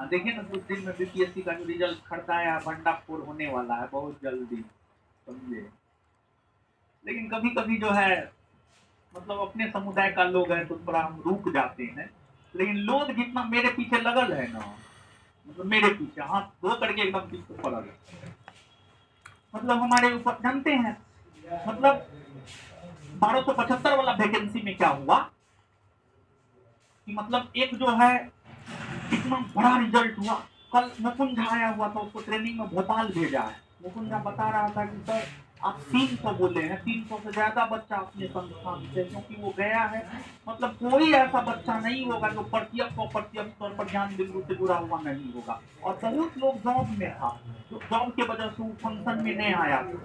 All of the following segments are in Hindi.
देखिए ना कुछ दिन में बीपीएससी का जो रिजल्ट खड़ता है भंडाफोड़ होने वाला है बहुत जल्दी, समझे। लेकिन कभी कभी जो है मतलब अपने समुदाय का लोग है तो थोड़ा हम रुक जाते हैं। लेकिन लोग जितना मेरे पीछे लगल है ना, मतलब मेरे पीछे हाथ धो करके एकदम पीछे पड़ल है। मतलब हमारे ऊपर जानते हैं, मतलब 1275 वाला वैकेंसी में क्या हुआ कि मतलब एक जो है इतना बड़ा रिजल्ट हुआ। कल मुकुंद झा आया हुआ था, उसको ट्रेनिंग में भोपाल भेजा है। मुकुंद झा बता रहा था कि सर आप 300 बोले हैं, 300 से ज्यादा बच्चा अपने संस्थान से, क्योंकि वो गया है। मतलब कोई ऐसा बच्चा नहीं होगा जो प्रत्यक्ष और प्रत्यक्ष तौर पर ज्ञान बिंदु से जुड़ा हुआ नहीं होगा। और बहुत लोग जॉब में था, जो जॉब के वजह से वो फंक्शन में नहीं आया था।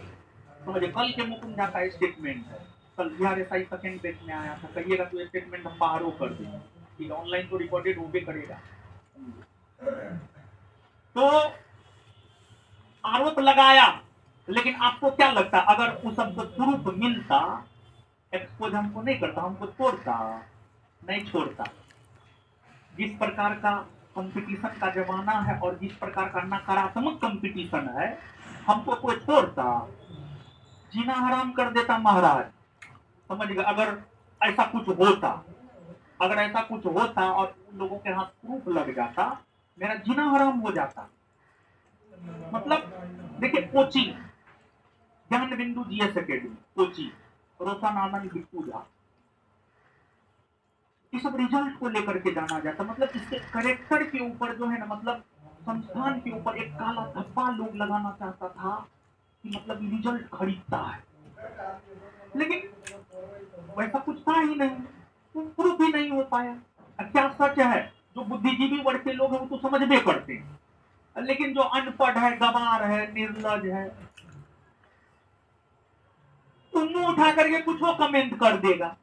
समझे, कल के मुकुंद झा का स्टेटमेंट है। कल बिहार एसआई सेकंड बेच में आया था, कहिएगा तो स्टेटमेंट हम बाहरों कर देंगे, ऑनलाइन तो रिकॉर्डेड होबे करेगा। तो आरोप लगाया, लेकिन आपको क्या लगता अगर उस सबको प्रूफ मिलता, एक्सपोज हमको नहीं करता, हमको छोड़ता? नहीं छोड़ता। जिस प्रकार का कंपटीशन का जमाना है और जिस प्रकार का नकारात्मक कंपटीशन है, हमको कोई छोड़ता? जीना हराम कर देता महाराज। समझ गए। अगर ऐसा कुछ होता, अगर ऐसा कुछ होता और उन लोगों के हाथ प्रूफ लग जाता, मेरा जीना हराम हो जाता। मतलब देखिए, कोचिंग ज्ञान बिंदु जीएस एकेडमी कोचिंग, रोशन आनंद बिट्टू झा, ये सब रिजल्ट को लेकर के जाना जाता। मतलब इसके करेक्टर के ऊपर जो है ना, मतलब संस्थान के ऊपर एक काला धब्बा लोग लगाना चाहता था कि मतलब रिजल्ट खरीदता है। लेकिन वैसा कुछ था ही नहीं, प्रूफ भी नहीं हो पाया। क्या सच है, जो बुद्धिजीवी वर्ग के लोग हैं वो तो समझ में करते हैं, लेकिन जो अनपढ़ है, गवार है, निर्लज है, तो मुंह उठा करके कुछ वो कमेंट कर देगा।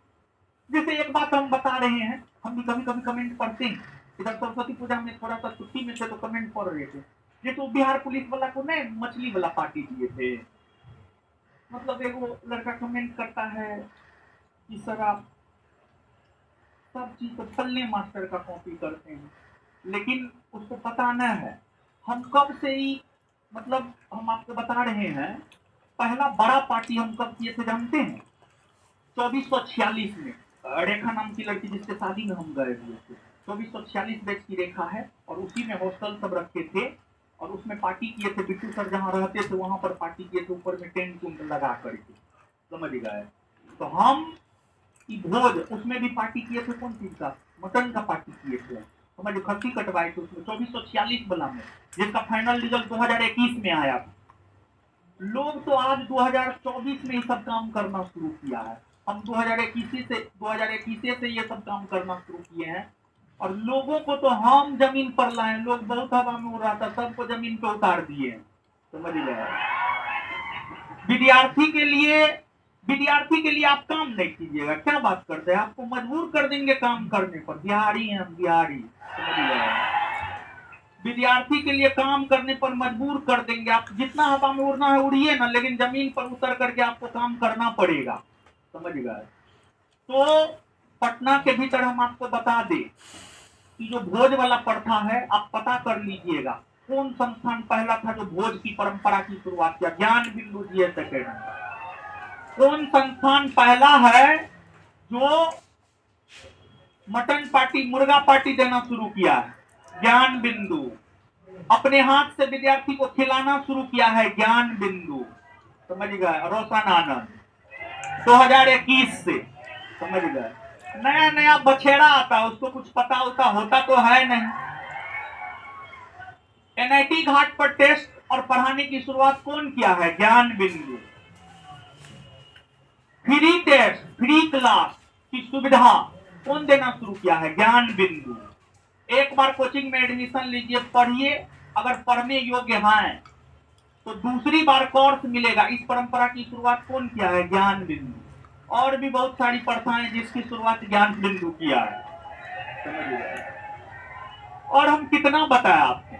जैसे एक बात हम बता रहे हैं, हम भी कभी कभी कमेंट पढ़ते हैं। इधर सरस्वती पूजा में थोड़ा सा छुट्टी में थे तो कमेंट पढ़ रहे थे। ये तो बिहार पुलिस वाला को नहीं मछली वाला पार्टी दिए थे। मतलब एक वो लड़का कमेंट करता है कि सर आप सब चीज तो फलने मास्टर का कॉपी करते हैं, लेकिन उसको पता न है हम कब से ही, मतलब हम आपको बता रहे हैं, पहला बड़ा पार्टी हम कब किए थे जानते हैं? 2446 में रेखा नाम की लड़की जिसके शादी में हम गए हुए थे, 2446 बैच की रेखा है, और उसी में हॉस्टल सब रखे थे और उसमें पार्टी किए थे। बिट्टू सर जहाँ रहते थे वहां पर पार्टी किए थे, ऊपर में टेंट उंट लगा करके, समझ गए। तो हम की भोज उसमें भी पार्टी किए थे, कौन चीज का, मटन का पार्टी किए थे। समझ, खस्सी कटवाए थे उसमें 2446 वाला में, जिसका फाइनल रिजल्ट 2021 में आया था। लोग तो आज 2024 में ये सब काम करना शुरू किया है। हम 2021 से ये सब काम करना शुरू किए हैं, और लोगों को तो हम जमीन पर लाए। लोग बहुत हवा में उड़ रहा था, सबको जमीन पे उतार दिए। समझ गए। विद्यार्थी के लिए, विद्यार्थी के लिए आप काम नहीं कीजिएगा, क्या बात करते हैं, आपको मजबूर कर देंगे काम करने पर। बिहारी हैं हम, बिहारी, समझ गए। विद्यार्थी के लिए काम करने पर मजबूर कर देंगे। आप जितना हवा में उड़ना है उड़िए ना, लेकिन जमीन पर उतर करके आपको काम करना पड़ेगा। समझ गए। तो पटना के भीतर हम आपको बता दें कि जो भोज वाला प्रथा है, आप पता कर लीजिएगा कौन संस्थान पहला था जो भोज की परंपरा की शुरुआत किया। ज्ञान बिंदु जीएस एकेडमी। कौन संस्थान पहला है जो मटन पार्टी, मुर्गा पार्टी देना शुरू किया है? ज्ञान बिंदु। अपने हाथ से विद्यार्थी को खिलाना शुरू किया है? ज्ञान बिंदु। समझ गए। रोशन आनंद 2021 से, समझ गए। नया नया बछेड़ा आता है, उसको कुछ पता होता तो है नहीं। एनआईटी घाट पर टेस्ट और पढ़ाने की शुरुआत कौन किया है? ज्ञान बिंदु। फ्री टेस्ट, फ्री क्लास की सुविधा कौन देना शुरू किया है? ज्ञान बिंदु। एक बार कोचिंग में एडमिशन लीजिए, पढ़िए, अगर पढ़ने योग्य हैं तो दूसरी बार कोर्स मिलेगा। इस परंपरा की शुरुआत कौन किया है? ज्ञान बिंदु। और भी बहुत सारी प्रथाएं जिसकी शुरुआत ज्ञान बिंदु किया है। और हम कितना बताएं आपको।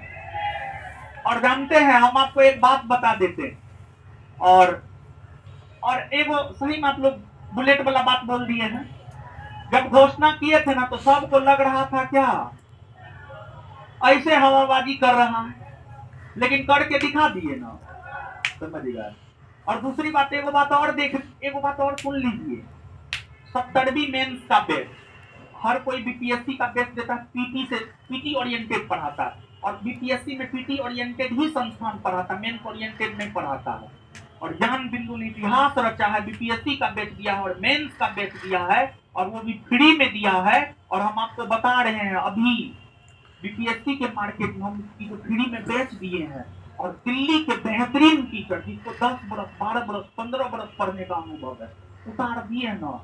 और जानते हैं, हम आपको एक बात बता देते हैं, और एक सही में आप लोग बुलेट वाला बात बोल दिए हैं। जब घोषणा किए थे ना तो सबको लग रहा था क्या, ऐसे हवाबाजी कर रहा है, लेकिन करके दिखा दिए ना, समझिएगा। और दूसरी बात, एगो बात और सुन लीजिए। 70वीं मेंस का बेस, हर कोई बीपीएससी का बेस देता है, पीटी ओरिएंटेड पढ़ाता है, और बीपीएससी में पीटी ओरिएंटेड ही संस्थान पढ़ाता है, मेंस ओरिएंटेड नहीं पढ़ाता है। और ज्ञान बिंदु ने इतिहास रचा है, बीपीएससी का बेच दिया है और मेंस का बेच दिया है, और वो भी फ्री में दिया है। और हम आपको बता रहे हैं, अभी बीपीएससी के मार्केट में हम इसकी जो फ्री में बेच दिए हैं, और दिल्ली के बेहतरीन टीचर जिसको 10 बरस 12 बरस 15 बरस पढ़ने का अनुभव है, उतार दिए ना।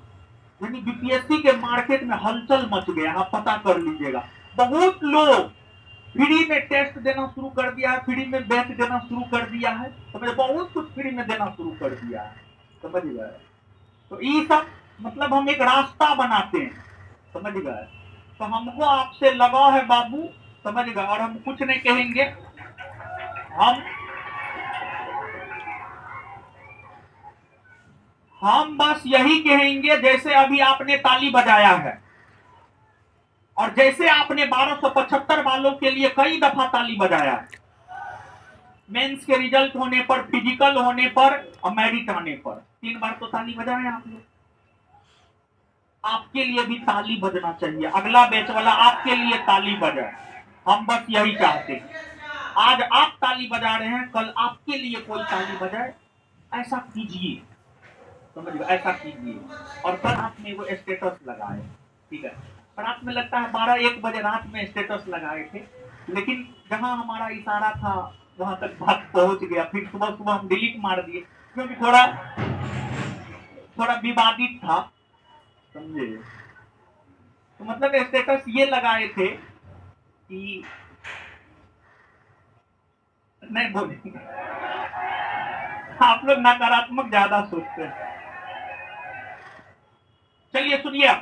यानी बीपीएससी के मार्केट में हलचल मच गया, आप पता कर लीजिएगा। बहुत लोग फ्री में टेस्ट देना शुरू कर दिया है, फ्री में बैच देना शुरू कर दिया है, समझ, बहुत कुछ फ्री में देना शुरू कर दिया है, समझ गए। तो ये सब मतलब हम एक रास्ता बनाते हैं, समझ गए। तो हमको आपसे लगाव है बाबू, समझ गए। और हम कुछ नहीं कहेंगे, हम बस यही कहेंगे, जैसे अभी आपने ताली बजाया है, और जैसे आपने 1275 वालों के लिए कई दफा ताली बजाया, मेंस के रिजल्ट होने पर, फिजिकल होने पर और मेरिट आने पर 3 बार तो ताली बजाए आप लोग। आपके लिए भी ताली बजना चाहिए, अगला बैच वाला आपके लिए ताली बजाए। हम बस यही चाहते हैं, आज आप ताली बजा रहे हैं, कल आपके लिए कोई ताली बजाए, ऐसा कीजिए, समझ, ऐसा कीजिए। और कल रात में वो स्टेटस लगाए, ठीक है। रात में लगता है 12-1 बजे रात में स्टेटस लगाए थे, लेकिन जहां हमारा इशारा था वहां तक बात पहुंच गया। फिर सुबह सुबह हम डिलीट मार दिए, क्योंकि थोड़ा विवादित था, समझे। तो मतलब स्टेटस ये लगाए थे कि नहीं बोलेंगे, आप लोग नकारात्मक ज्यादा सोचते हैं। चलिए सुनिए आप,